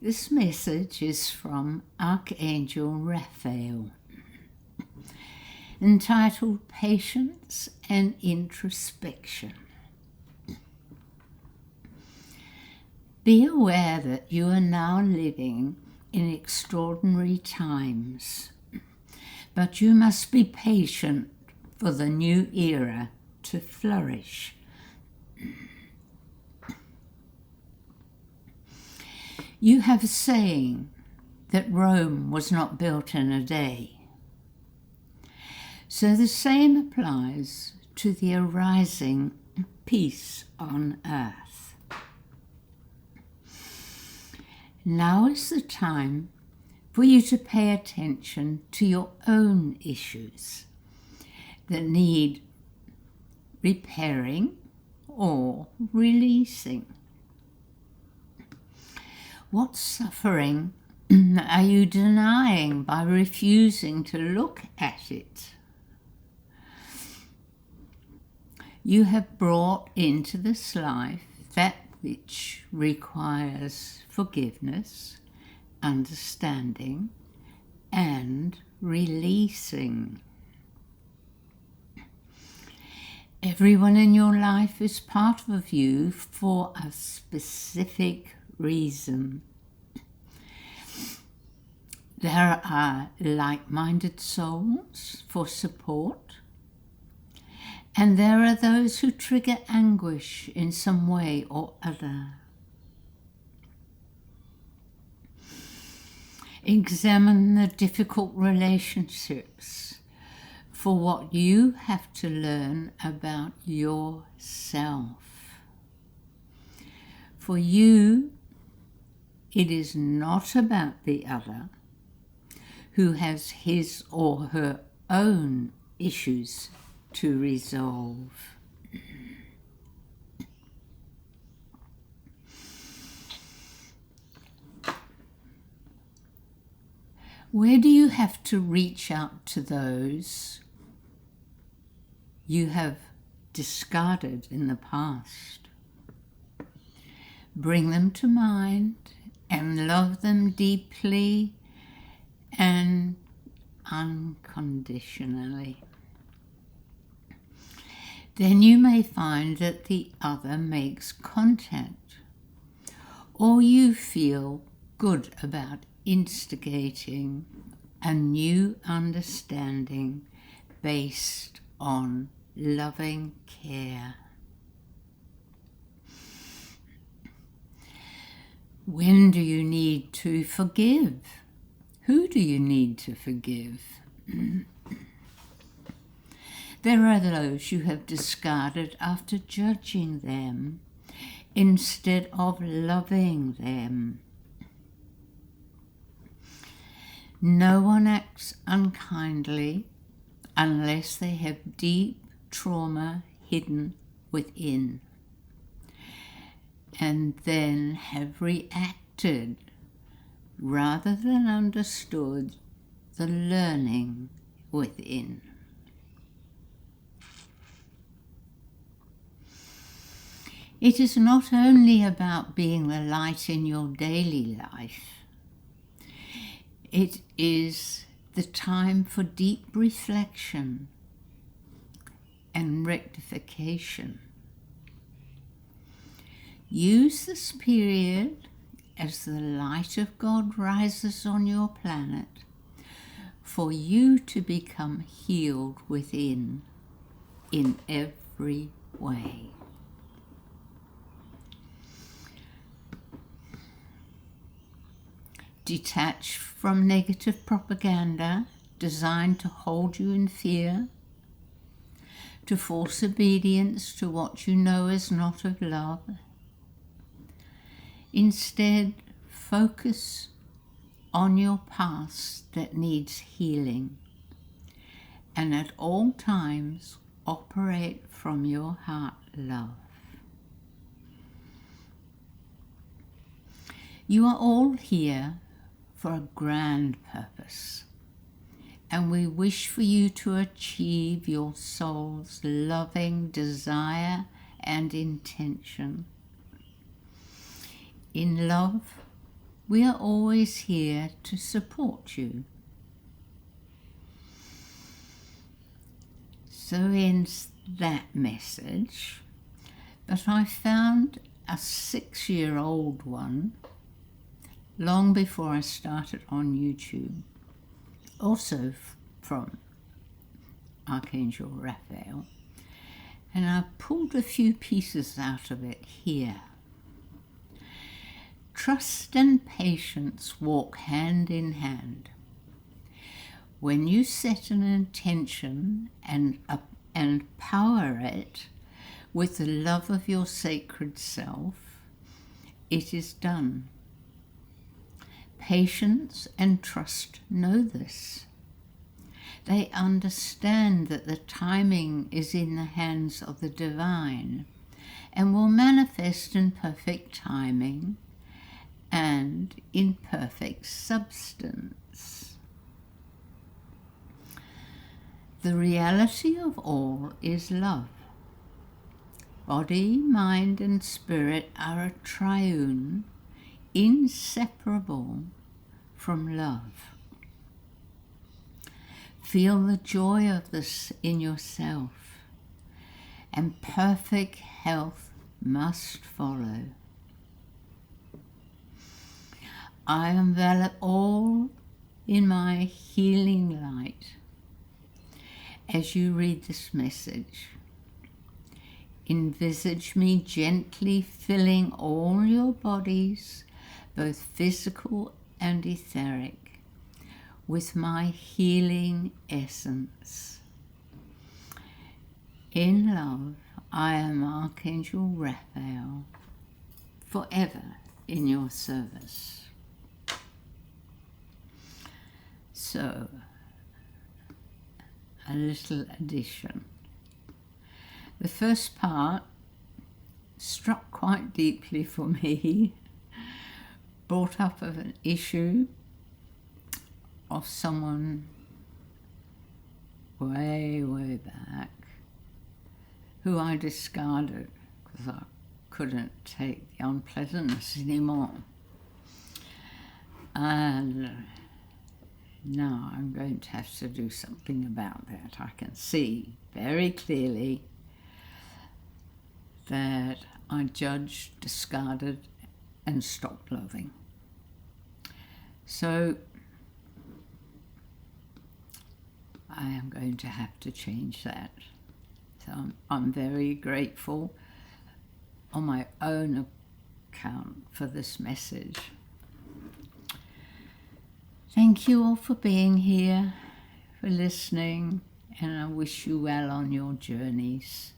This message is from Archangel Raphael, entitled Patience and Introspection. Be aware that you are now living in extraordinary times, but you must be patient for the new era to flourish. You have a saying that Rome was not built in a day. So the same applies to the arising peace on earth. Now is the time for you to pay attention to your own issues that need repairing or releasing. What suffering are you denying by refusing to look at it? You have brought into this life that which requires forgiveness, understanding, and releasing. Everyone in your life is part of you for a specific reason. There are like-minded souls for support, and there are those who trigger anguish in some way or other. Examine the difficult relationships for what you have to learn about yourself. For you, it is not about the other who has his or her own issues to resolve. Where do you have to reach out to those you have discarded in the past? Bring them to mind and love them deeply and unconditionally. Then you may find that the other makes contact, or you feel good about instigating a new understanding based on loving care. When do you need to forgive? Who do you need to forgive? There are those you have discarded after judging them instead of loving them. No one acts unkindly unless they have deep trauma hidden within, and then have reacted rather than understood the learning within. It is not only about being the light in your daily life. It is the time for deep reflection and rectification. Use this period as the light of God rises on your planet for you to become healed within in every way. Detach from negative propaganda designed to hold you in fear, to force obedience to what you know is not of love. Instead, focus on your past that needs healing, and at all times operate from your heart love. You are all here for a grand purpose, and we wish for you to achieve your soul's loving desire and intention. In love, We are always here to support you. So ends that message, but I found a 6-year-old one long before I started on YouTube, also from Archangel Raphael, and I pulled a few pieces out of it here. Trust and patience walk hand in hand. When you set an intention and power it with the love of your sacred self, it is done. Patience and trust know this. They understand that the timing is in the hands of the divine and will manifest in perfect timing and in perfect substance. The reality of all is love. Body, mind, and spirit are a triune, inseparable from love. Feel the joy of this in yourself, and perfect health must follow. I envelop all in my healing light. As you read this message, envisage me gently filling all your bodies, both physical and etheric, with my healing essence. In love, I am Archangel Raphael, forever in your service. So, a little addition. The first part struck quite deeply for me, brought up of an issue of someone way back who I discarded because I couldn't take the unpleasantness anymore. And now I'm going to have to do something about that. I can see very clearly that I judged, discarded, and stopped loving. So I am going to have to change that. So I'm very grateful on my own account for this message. Thank you all for being here, for listening, and I wish you well on your journeys.